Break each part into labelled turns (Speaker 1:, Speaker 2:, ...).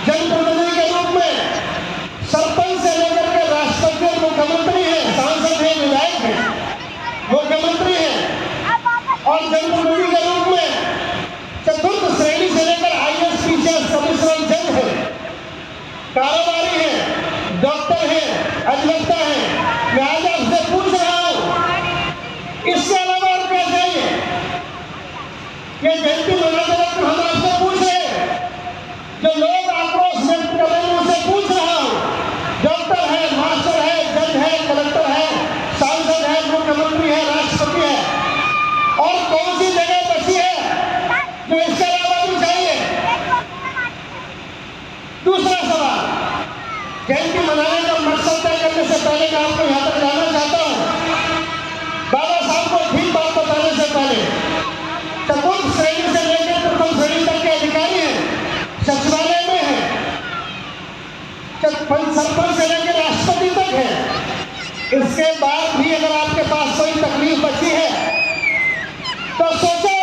Speaker 1: जनप्रतिनिधि के रूप में सरपंच से लेकर के राष्ट्रपति और मुख्यमंत्री हैं, सांसद हैं, विधायक हैं, मुख्यमंत्री हैं, और जनप्रतिनिधि के रूप में चतुर्थ श्रेणी से लेकर IAS PCS कमिश्नर जज है, कारोबारी है, डॉक्टर है, अधिवक्ता है। मैं आज आपसे पूछ रहा हूं, इससे अलावा और क्या चाहिए? ये जयंती मनाते वक्त हम आपसे पूछ रहे हैं, जो लोग आक्रोश व्यक्त कर रहे हैं उनसे पूछ रहा हूं, डॉक्टर है, मास्टर है, जज है, कलेक्टर है, सांसद है, मुख्यमंत्री है, राष्ट्रपति है, और कौन सी जगह बची है जो इसके अलावा भी चाहिए? दूसरा सवाल, जयंती मनाने का मकसद तय करने से पहले मैं आपको यहां तक लाना चाहता हूं। बाबा साहब को ठीक बात बताने से पहले चतुर्थ श्रेणी से लेकर प्रथम श्रेणी तक के अधिकारी हैं, सचिवालय में हैं, सरपंच से लेकर राष्ट्रपति तक है। इसके बाद भी अगर आपके पास कोई तकलीफ बची है तो सोचो,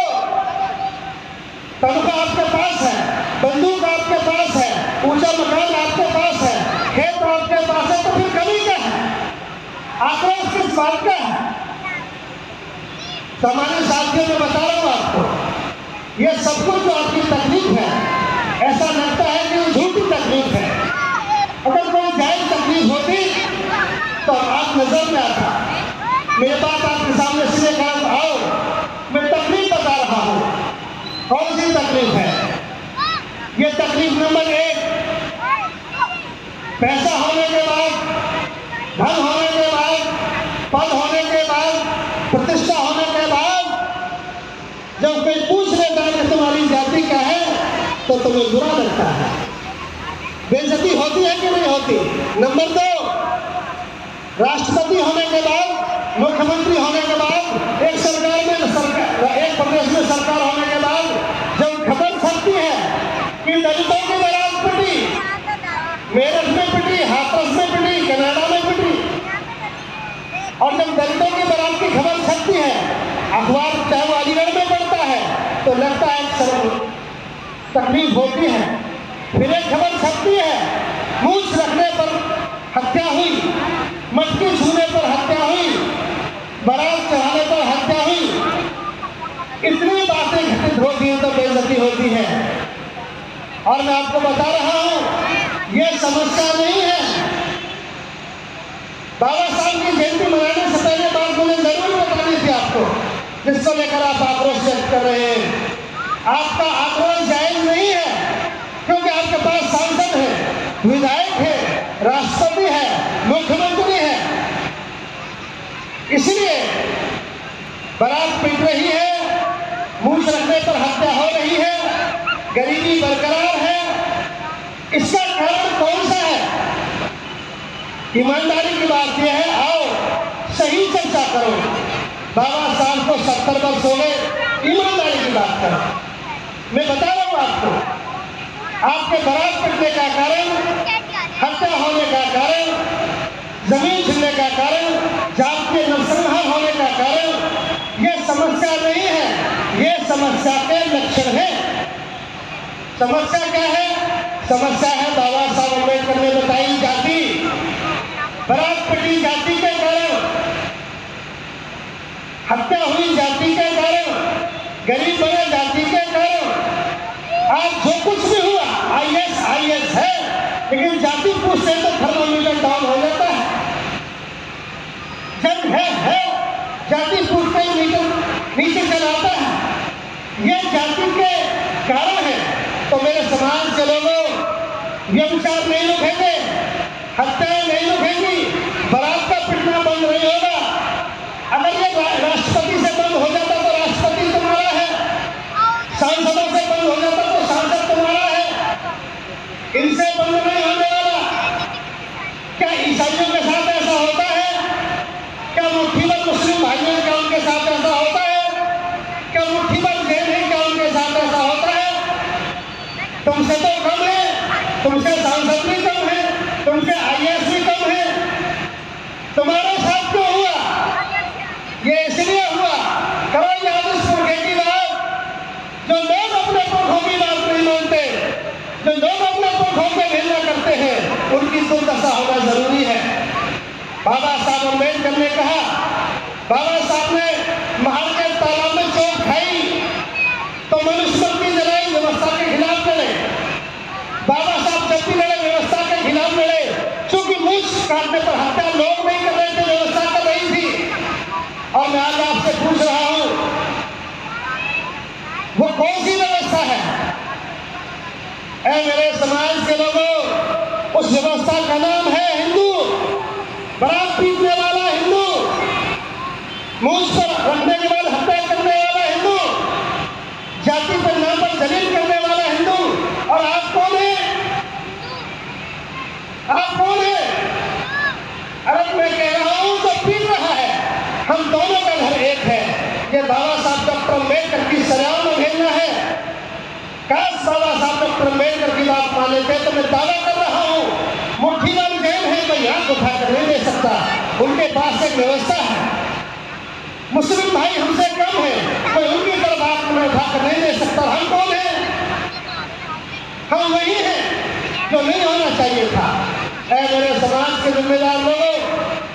Speaker 1: तनख्वाह आपके पास है, बंदूक आपके पास है, ऊंचा मकान आपके पास है, खेत आपके पास है, तो फिर कमी क्या है? आक्रोश किस बात का है? सामान्य साथियों में बता रहा हूं आपको, ये सब कुछ जो आपकी तकलीफ है, ऐसा लगता है कि झूठी तकलीफ है। अगर कोई जायज तकलीफ होती तो आप नजर में आता। मेरी बात आपके सामने इसलिए कर आओ, मैं तकलीफ बता रहा हूं। कौन सी तकलीफ है? ये तकलीफ नंबर 1, पैसा होने के बाद, धन होने के बाद, पद होने के बाद, प्रतिष्ठा होने के बाद जब कोई पूछ लेता है कि तुम्हारी जाति क्या है तो तुम्हें बुरा लगता है। बेइज्जती होती है कि नहीं होती? नंबर 2, राष्ट्रपति होने के बाद, मुख्यमंत्री होने के बाद, एक सरकार में एक प्रदेश में सरकार होने के बाद जब खबर छपती है कि दलितों की बारात पिटी, मेरठ में पिटी, हाथरस में पिटी, कनाडा में पिटी, और जब दलितों की बारात की खबर छपती है, अखबार चाहे वो अलीगढ़ में पड़ता है, तो लगता है तकलीफ होती है। फिर एक खबर छपती है, मूछ रखने पर हत्या हुई, मटकी छूने पर हत्या हुई, बारात चढ़ाने पर हत्या हुई। इतनी बातें घटित होती हैं तो बेइज्जती होती है। और मैं आपको बता रहा हूं, यह समस्या नहीं है। बाबा साहब की जयंती मनाने से पहले बात मुझे जरूर बतानी थी आपको, जिसको लेकर आप आक्रोश व्यक्त कर रहे हैं। आपका आक्रोश जायज नहीं है, क्योंकि आपके पास सांसद है, विधायक है, राष्ट्रपति है, मुख्यमंत्री है। इसलिए बारात पिट रही है, मूछ रखने पर हत्या हो रही है, गरीबी बरकरार है। इसका कारण कौन सा है? ईमानदारी की बात यह है, आओ सही चर्चा करो। बाबा साहब को 70 वर्ष हो गए, ईमानदारी की बात करो। मैं बता रहा हूं आपको, आपके बारात पिटने का कारण, हत्या होने का कारण, जमीन छीनने का कारण, जात के नरसंहार होने का कारण यह समस्या नहीं है, यह समस्या के लक्षण है। समस्या क्या है? समस्या है बाबा साहब अम्बेडकर ने बताई जाति। बारात पिटी जाति के कारण, हत्या हुई जाति के कारण, गरीब बने जाति के कारण। आज जो कुछ भी हुआ, IAS है, लेकिन जाति पूछते तो थर्मोमीटर डाउन हो जाता है। जज है, जाति पूछते ही मीटर नीचे चला आता है। ये जाति के कारण है। तो मेरे समाज के लोगों, व्यभिचार नहीं रुकेंगे, हत्याएं नहीं रुकेंगी, बारात का पिटना बंद नहीं होगा। अगर ये राष्ट्रपति से बंद हो जाता तो राष्ट्रपति तुम्हारा है, सांसदों से बंद हो जाता तो सांसद तुम्हारा है, इनसे बंद नहीं होने वाला। क्या ईसाइयों के साथ ऐसा होता है? क्या मुट्ठीभर मुस्लिम भाइयों का उनके साथ ऐसा होता है? क्या मुट्ठीभर जैन है क्या उनके साथ ऐसा होता है? तुमसे तो कम है, तुमसे सांसद भी कम है, तुमसे IAS भी कम है। तुम्हारे साथ क्यों हुआ? ये इसलिए हुआ, करो याद इस पुरखे की बात, जो लोग अपने पुरखों की बात नहीं मानते, जो लोग अपने पुरखों के बाबा साहब अम्बेडकर ने कहा, बाबा साहब ने महाराज तालाब में चोट खाई तो मनुस्मृति जलाई, व्यवस्था के खिलाफ लड़े। बाबा साहब जब भी लड़े व्यवस्था के खिलाफ लड़े, क्योंकि मूछ काटने पर हत्या लोग नहीं कर रहे थे, व्यवस्था कर रही थी। और मैं आज आपसे पूछ रहा हूं, वो कौन सी व्यवस्था है? ऐ मेरे समाज के लोगों, उस व्यवस्था का नाम है हिंदू। बरात पीटने वाला हिंदू, मूछ पर रखने के बाद हत्या करने वाला हिंदू, जाति पर नाम पर जलील करने वाला हिंदू। और आप कौन है? आप कौन है? अरे मैं कह रहा हूं तो पीट रहा है। हम दोनों का घर एक है। ये बाबा साहब डॉक्टर अम्बेडकर की सलाम में भेजना है। काश बाबा साहब डॉक्टर अम्बेडकर की बात मान लेते तो मैं दावा कर रहा हूं, मुट्ठी वाली जेल है, कोई आंख उठा कर नहीं दे सकता। उनके पास एक व्यवस्था है। मुस्लिम भाई हमसे कम है, कोई उनकी तरफ आंख में उठा कर नहीं दे सकता। हम कौन है? हम वही हैं जो नहीं होना चाहिए था। ऐ मेरे समाज के जिम्मेदार लोगों,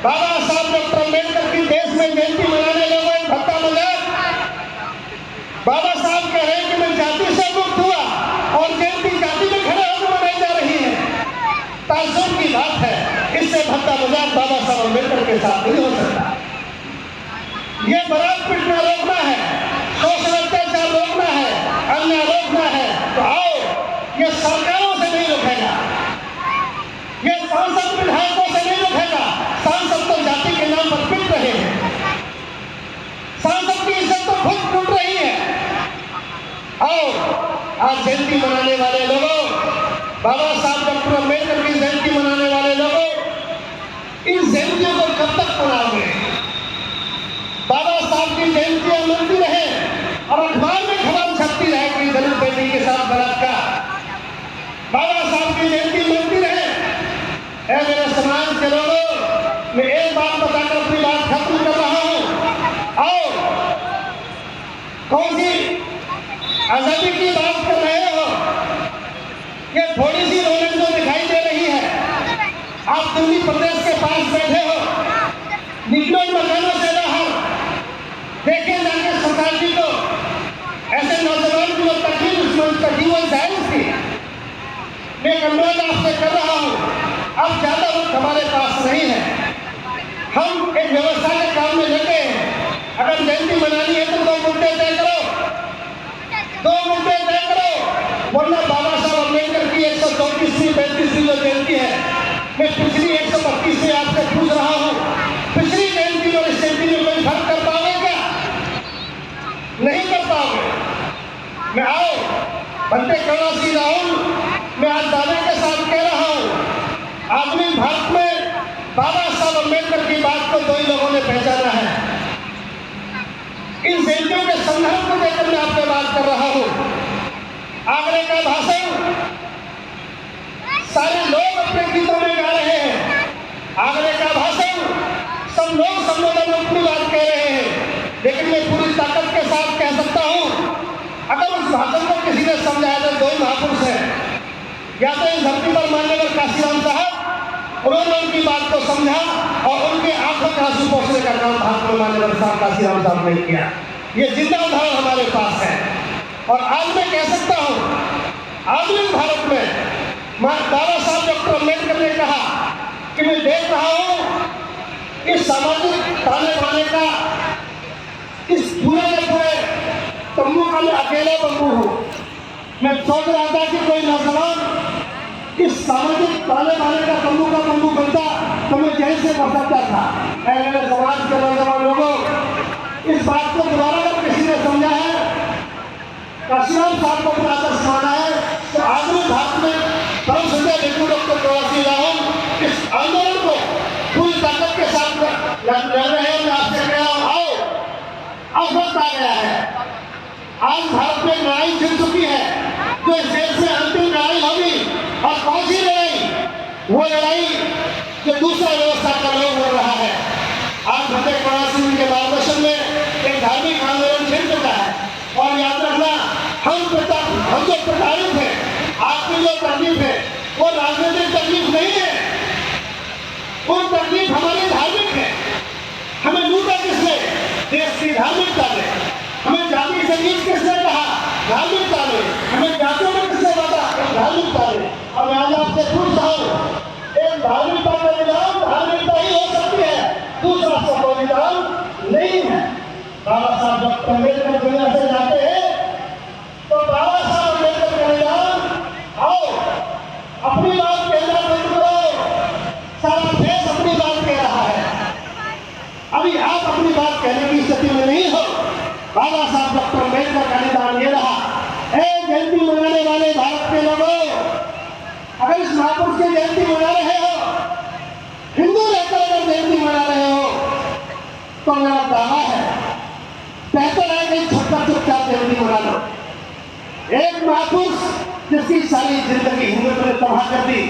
Speaker 1: बाबा साहब डॉक्टर अम्बेडकर की देश में जयंती मनाने लोगों एक भत्ता मजाक। बाबा साहब कह रहे हैं कि मैं जाति से मुक्त हुआ और जयंती जाति में खड़े होकर मनाई जा रही है। ताज्जुब की बात है। इससे भत्ता मजाक बाबा साहब अम्बेडकर के साथ नहीं हो सकता। ये बरात पीटना रोकना है, शोषण अत्याचार रोकना है, अन्याय रोकना है तो आओ, ये सरकारों से नहीं रोकेगा, ये सांसद विधायकों से नहीं रोकेगा। सांसद तो जाति के नाम पर पीट रहे हैं, सांसद की इज्जत तो खुद टूट रही है। आओ, आज जयंती मनाने वाले लोगों, बाबा साहब डॉक्टर अम्बेडकर की जयंती मनाने वाले लोगों, इन जयंतियों को कब तक मनाओगे? बाबा साहब की जयंतियां मनती रहे और अखबार में खबर छपती रहे कि दलित बेटी के साथ बलात्कार। बाबा साहब की जयंती मनती रहे। ऐ मेरे समाज के लोगों, मैं एक बात बताकर अपनी बात खत्म कर रहा हूं। आओ, कौन सी आजादी की बात कर रहे हो? ये थोड़ी सी रौनक जो दिखाई दे रही है, आप दिल्ली प्रदेश के पास बैठे हो, निकलो इन मकानों से बाहर, देखे जाके सोसाइटी को, ऐसे नौजवान की जो तकलीफ उस मंच पर थी वो जायज थी। मैं एक अनुरोध आपसे कर रहा हूं, अब ज्यादा वक्त हमारे पास नहीं है। हम एक व्यवस्था के काम में लगे हैं। अगर जयंती मनानी है तो 2 मुद्दे तय करो, 2 मुद्दे तय करो, वरना बाबा साहब अम्बेडकर की 134वीं 35वीं जो जयंती है, मैं पिछली 132 से आपसे पूछ रहा हूं, पिछली जयंती और इस जयंती में कोई फर्क कर पाओगे क्या? नहीं कर पाओगे। मैं आओ, बनते करुणा सी राहुल, मैं आज दावे के साथ कह रहा हूं, आधुनिक भारत में बाबा साहब अम्बेडकर की बात को 2 ही लोगों ने पहचाना है। इन जयंतियों के संदर्भ को लेकर मैं आपसे बात कर रहा हूं। आगरे का भाषण सारे लोग अपने गीतों में गा रहे हैं। आगरे का भाषण सब लोग संबोधन में अपनी बात कह रहे हैं, लेकिन मैं पूरी ताकत के साथ कह सकता हूं, अगर उस भाषण को किसी ने समझाया तो 2 महापुरुष हैं, या तो इस धरती पर माननीय काशीराम साहब, उन्होंने उनकी बात को समझा और उनके आंखों का आंसू पोंछने का काम भारत में माननीय साहब काशीराम साहब ने किया। ये जिंदा उदाहरण हमारे पास है। और आज मैं कह सकता हूं, आधुनिक भारत में बाबा साहब डॉक्टर अम्बेडकर ने कहा कि मैं देख रहा हूं इस सामाजिक ताने बाने का, इस पूरे के पूरे तंबू का मैं अकेला तंबू हूं। मैं सोच रहा था कि कोई नौजवान इस सामाजिक ताने बाने का तंबू बनता तो मैं जेल से बच सकता था। मेरे समाज के नौजवान लोगों, इस बात को दोबारा अगर किसी ने समझा है, काशीराम साहब को अपना आदर्श माना है, तो आधुनिक भारत में परम संजय बिल्कुल डॉक्टर प्रवासी राहुल इस आंदोलन को पूरी ताकत के साथ लड़ रहे हैं। मैं आपसे कह रहा हूं, आओ, अब वक्त आ गया है। आज भारत में लड़ाई छिड़ चुकी है, जो इस देश में अंतिम लड़ाई होगी। और कौन सी लड़ाई? वो लड़ाई जो दूसरा व्यवस्था का लोग लड़ रहा है। आज फतेह करुणा सिंह के मार्गदर्शन में एक धार्मिक आंदोलन छिड़ चुका है। और याद रखना, हम जो प्रताड़ित है, आपकी जो तकलीफ है वो राजनीतिक तकलीफ नहीं है, वो तकलीफ हमारी धार्मिक है। नहीं धार्मिक ताले। हमें जाति संगीत किसने कहा? धार्मिक ताले। हमें जातियों में किसने बांटा? धार्मिक ताले। और मैं आज आपसे पूछ रहा हूँ, एक धार्मिकता का निदान धार्मिकता ही हो सकती है, दूसरा सब निदान नहीं है। बाबा साहब डॉक्टर अम्बेडकर दुनिया से जाते हैं तो बाबा साहब अम्बेडकर का निदान, आओ अपनी बात कहना बंद करो, सारा देश अपनी बात कह रहा है, अभी आप अपनी बात कहने की स्थिति में नहीं हो। बाबा साहब डॉक्टर अम्बेडकर का निदान ये रहा, जयंती मनाने वाले भारत के लोगों, अगर इस महापुरुष की जयंती मना रहे हो, हिंदू रहकर अगर जयंती मना रहे हो, तो मेरा दावा है बेहतर है कि छोटा चुपचाप जयंती मना लो। एक महापुरुष जिसकी सारी जिंदगी हिंदुत्व ने तबाह कर दी,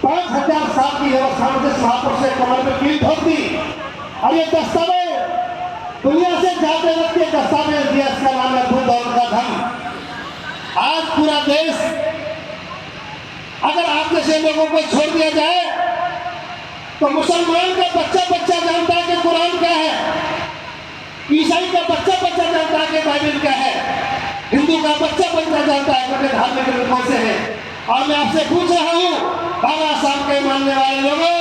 Speaker 1: 5000 साल की व्यवस्था में जिस महापुरुष ने कमर में कील ठोक दी, और ये दस्तावेज दुनिया से जाते वक्त ये दस्तावेज दिया, इसका नाम है बुद्ध और उनका धर्म। आज पूरा देश अगर आप जैसे लोगों को छोड़ दिया जाए तो मुसलमान का बच्चा बच्चा जानता है कि कुरान क्या है, ईसाई का बच्चा बच्चा जानता है कि बाइबल क्या है, हिंदू का बच्चा बच्चा जानता है कि धार्मिक ग्रंथों से है। और मैं आपसे पूछ रहा हूँ, बाबा साहब के मानने वाले लोगों,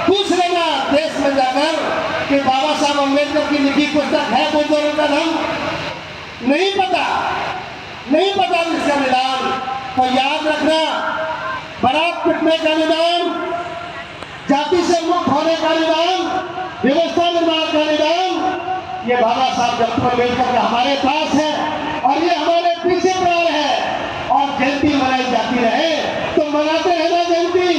Speaker 1: पूछ लेना देश में जाकर कि बाबा साहब अम्बेडकर की लिखी पुस्तक है बुद्ध और उनका धर्म? नहीं पता इसका निदान। तो याद रखना, बारात पिटने का निदान, जाति से मुक्त होने का निदान, व्यवस्था निर्माण का निदान, ये बाबा साहब डॉक्टर अम्बेडकर का हमारे पास है और ये हमारे पीछे प्राण है। और जयंती मनाई जाती रहे तो मनाते रहना जयंती।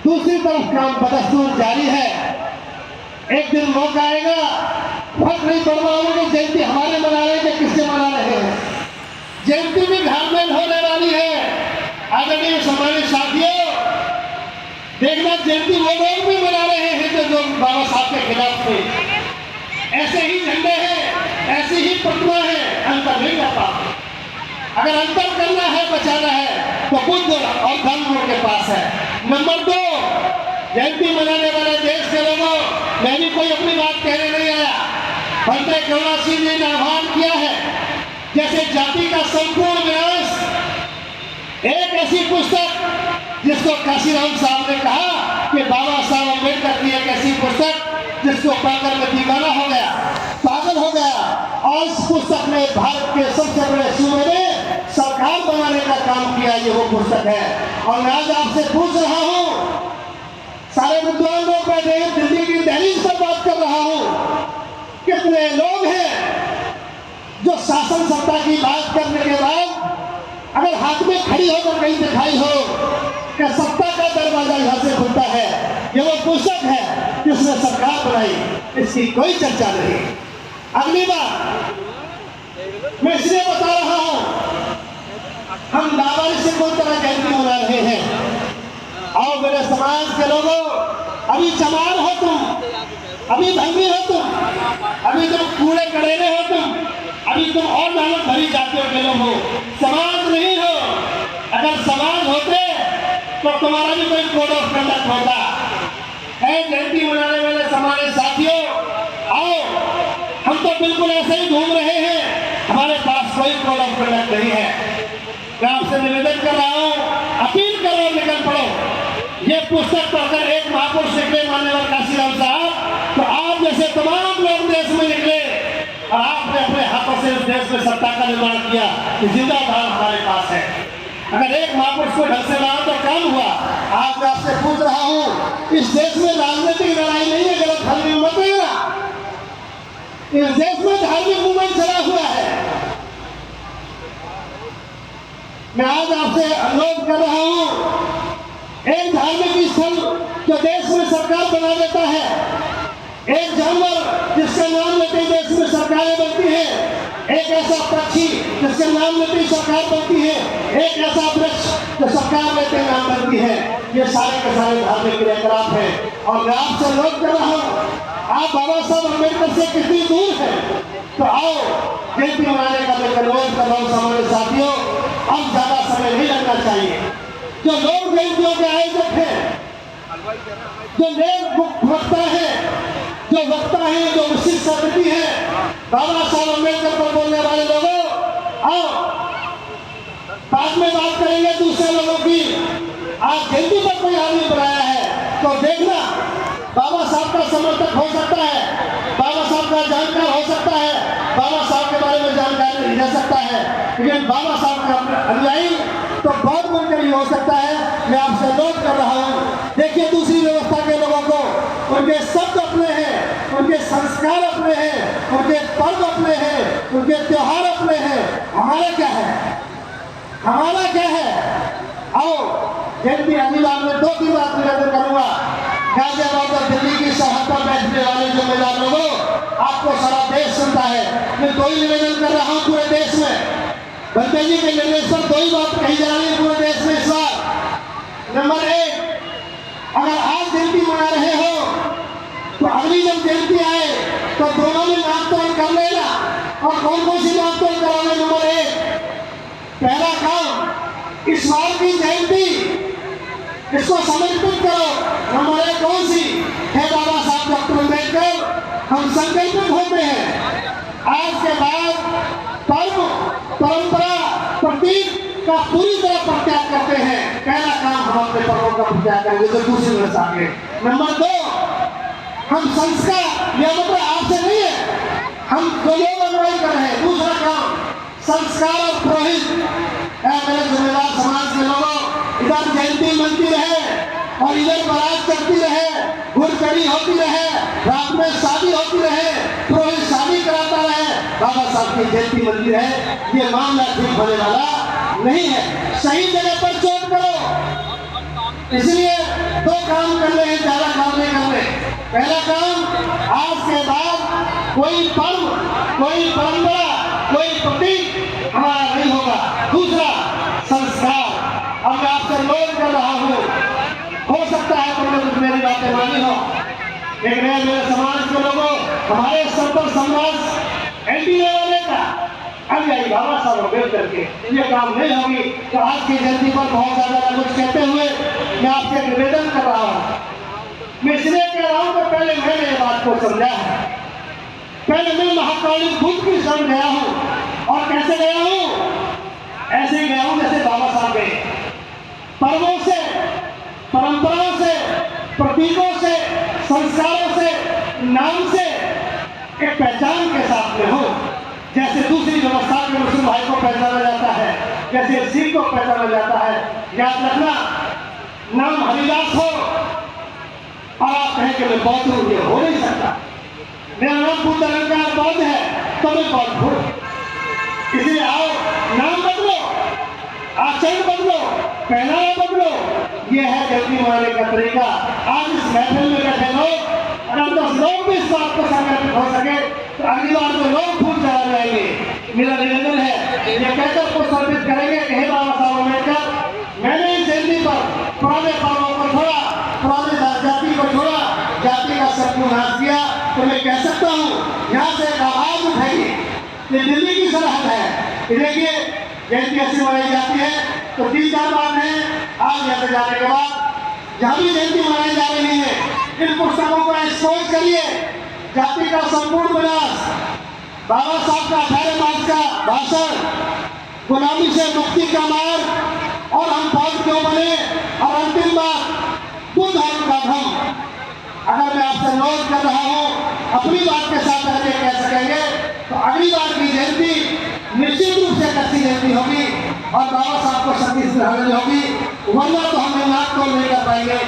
Speaker 1: दूसरी तरफ काम बदस्तूर जारी है, एक दिन मौका आएगा, फर्क नहीं पड़ रहा होगा कि जयंती हमारे मना रहे हैं कि किससे मना रहे हैं। जयंती भी घालमेल होने वाली है। आदरणीय सम्मानित साथियों, देखना जयंती वो लोग भी मना रहे हैं जो बाबा साहब के खिलाफ थे। ऐसे ही झंडे हैं, ऐसी ही प्रतिमा है, अंतर नहीं करता। अगर अंतर करना है, बचाना है, तो बुद्ध और धर्म उनके पास है। नंबर 2, जयंती मनाने वाले देश के लोगों, मैं भी कोई अपनी बात कहने नहीं आया। पंडित करुणा सिंह जी ने आह्वान किया है, जैसे जाति का संपूर्ण विनाश, एक ऐसी पुस्तक जिसको काशीराम साहब ने कहा कि बाबा साहब अम्बेडकर की एक ऐसी पुस्तक जिसको पढ़कर मैं दीवाना हो गया, पागल हो गया। और इस पुस्तक ने भारत के सबसे बड़े सूबे में सरकार बनाने का काम किया, ये वो पुस्तक है। और मैं आज आपसे पूछ रहा हूँ, सारे विद्वान लोग बैठे हैं, दिल्ली की दहलीज पर बात कर रहा हूँ, कितने लोग हैं जो शासन सत्ता की बात करने के बाद अगर हाथ में खड़ी होकर कहीं दिखाई हो कि सत्ता का दरवाजा यहाँ से खुलता है, ये वो पुस्तक है जिसने सरकार बनाई, इसकी कोई चर्चा नहीं। अगली बात मैं इसलिए बता रहा हूँ, हम लावारिस से कोई तरह जयंती मना रहे हैं। और मेरे समाज के लोगों, अभी चमार हो तुम, अभी धर्मी हो तुम, अभी तुम कूड़े कड़ेरे हो तुम, अभी तुम और मेहनत भरी जातियों के लोग हो, समाज नहीं हो। अगर समाज होते तो तुम्हारा भी कोई कोड ऑफ कंडक्ट होता है। जयंती मनाने वाले समाज साथियों, आओ, हम तो बिल्कुल ऐसे ही घूम रहे हैं, हमारे पास कोई कोड ऑफ कंडक्ट नहीं है। मैं आपसे निवेदन कर रहा हूँ, अपील करो, निकल पड़ो। ये पुस्तक पढ़कर एक महापुरुष निकले मान्यवर काशीराम साहब, तो आप जैसे तमाम लोग देश में निकले और आपने अपने हाथों से इस देश में सत्ता का निर्माण किया कि जिंदा धान हमारे पास है। अगर एक महापुरुष को ढंग से माना तो काम हुआ। आज मैं आपसे पूछ रहा हूँ, इस देश में राजनीतिक लड़ाई नहीं है, गलत फहमी मत लेना। इस देश में धार्मिक मूवमेंट चला हुआ है। मैं आज आपसे अनुरोध कर रहा हूँ, एक धार्मिक स्थल जो देश में सरकार बना देता है, एक जानवर जिसका नाम लेते देश में सरकारें बनती हैं, एक ऐसा पक्षी जिसके नाम लेते ही सरकार बनती है, एक ऐसा वृक्ष जो सरकार लेते नाम बनती है, ये सारे के सारे धार्मिक क्रियाकलाप हैं। और मैं आपसे अनुरोध कर रहा हूँ, आप बाबा साहब अम्बेडकर से कितनी दूर हैं, तो आओ जयंती मनाने का मैं अनुरोध कर रहा हूँ। हमारे साथियों, अब ज्यादा समय नहीं लगना चाहिए। जो लोग जयंतियों के आयोजक हैं, जो नेक वक्ता है, जो वक्ता है, जो विशिष्ट समिति है, बाबा साहब अम्बेडकर पर बोलने वाले लोगों, आओ बाद में बात करेंगे दूसरे लोगों की। आज जयंती पर कोई आदमी बुलाया है तो देखना, बाबा साहब का समर्थक हो सकता है, बाबा साहब का जानकार हो सकता है, बाबा साहब के बारे में जानकारी ले सकता है, लेकिन बाबा साहब का अनुयायी तो बहुत बनकर ही हो सकता है। मैं आपसे अनुरोध कर रहा हूँ, देखिए दूसरी व्यवस्था के लोगों को उनके शब्द अपने हैं, उनके संस्कार अपने हैं, उनके पर्व अपने हैं, उनके त्योहार अपने हैं। हमारा क्या है? हमारा क्या है? आओ जयंती अगली बार में 2-3 बात निवेदन करूंगा। गाजियाबाद और दिल्ली की सरहद पर बैठने वाले जिम्मेदार लोगों, आपको सारा देश सुनता है। मैं कोई निवेदन कर रहा हूँ पूरे देश में, बंदे जी के निर्देश पर कोई बात कही जा रही है पूरे देश में इस बार। नंबर 1, अगर आज जयंती मना रहे हो तो अगली जब जयंती आए तो दोनों में नापतोल कर लेना। और कौन कौन सी नापतोल करावे? नंबर 1, पहला काम, इस बार की जयंती इसको समर्पित करो। नंबर 1 कौन सी है? बाबा साहब डॉक्टर अम्बेडकर। हम संकल्पित होते हैं आज के बाद पर्व, परंपरा, प्रतीक का पूरी तरह परित्याग करते हैं। पहला काम हम अपने पर्वों का परित्याग करेंगे तो दूसरी वर्ष आगे। नंबर 2, हम संस्कार, यह मतलब आपसे नहीं है, हम जो लोग अगुवाई कर रहे हैं। दूसरा काम, संस्कार और पुरोहित। मेरे जिम्मेदार समाज के लोगों, इधर जयंती मनती रहे और इधर बारात चलती रहे, गुरचड़ी होती रहे, रात में शादी होती रहे, पुरोहित शादी कराता रहे, बाबा साहब की जयंती मनती रहे, ये मामला ठीक होने वाला नहीं है। सही जगह पर चोट करो। इसलिए 2 काम कर रहे हैं, ज्यादा काम नहीं कर रहे। पहला काम, आज के बाद कोई पर्व, कोई परंपरा, कोई प्रतीक हमारा नहीं होगा। दूसरा, संस्कार। अब मैं आपसे अनुरोध कर रहा हूँ, हो सकता है तुमने कुछ मेरी बातें मानी हो, लेकिन मेरे समाज के लोगों, हमारे स्तर पर समाज एनडीए वाले का अनुयायी बाबा साहब अम्बेडकर के ये काम नहीं होगी। तो आज की जयंती पर बहुत ज्यादा कुछ कहते हुए मैं आपसे निवेदन कर रहा हूँ। मैं इसलिए कह रहा हूँ कि पहले मैंने ये बात को समझा है, पहले मैं महाकाली बुद्ध की शरण गया हूँ। और कैसे गया हूँ? ऐसे ही गया हूँ जैसे बाबा साहब गए। पर्वों से, परंपराओं से, प्रतीकों से, संस्कारों से, नाम से एक पहचान के साथ में हो। जैसे दूसरी व्यवस्था के मुस्लिम भाई को पहचाना जाता है, जैसे सिख को पहचाना जाता है। याद रखना, नाम हरिदास हो और आप कहें कि मैं बौद्ध हूँ, ये हो नहीं सकता। मेरा नाम बुद्ध अलंकार बौद्ध है तो मैं बौद्ध हूँ। इसलिए आओ, नाम बदलो, आचरण बदलो, पहनावा बदलो। ये है जयंती मनाने का तरीका। आज इस महफिल में बैठे लोग, अगर 10 लोग भी इस बात को संगठित हो सके तो अगली बार तो लोग फूल चला जाएंगे। मेरा निवेदन है, ये कहकर को समर्पित करेंगे कि हे बाबा साहब अम्बेडकर, मैंने इस जयंती पर पुराने पर्वों को छोड़ा, पुराने जाति को छोड़ा, जाति का सबको नाश किया। तो मैं कह सकता हूँ, यहाँ से एक आवाज उठाइए, ये दिल्ली की सरहद है। देखिए जयंती ऐसी मनाई जाती है तो 3-4 बात है। आज यहाँ से जाने के बाद जहाँ भी जयंती मनाई जा रही है, इन पुस्तकों को एक्सपोज करिए। जाति का संपूर्ण विनाश, बाबा साहब का 18 मार्च का भाषण, गुलामी से मुक्ति का मार्ग, और हम बौद्ध क्यों बने, और अंतिम बात, बुद्ध धर्म का धर्म। अगर मैं आपसे अनुरोध कर रहा हूँ, अपनी बात के साथ अगर ये कह सकेंगे तो अगली बार की जयंती निश्चित रूप से अच्छी जयंती होगी और बाबा साहब को शक्ति श्रद्धांजलि होगी, वरना तो हम नाक को नहीं कर पाएंगे।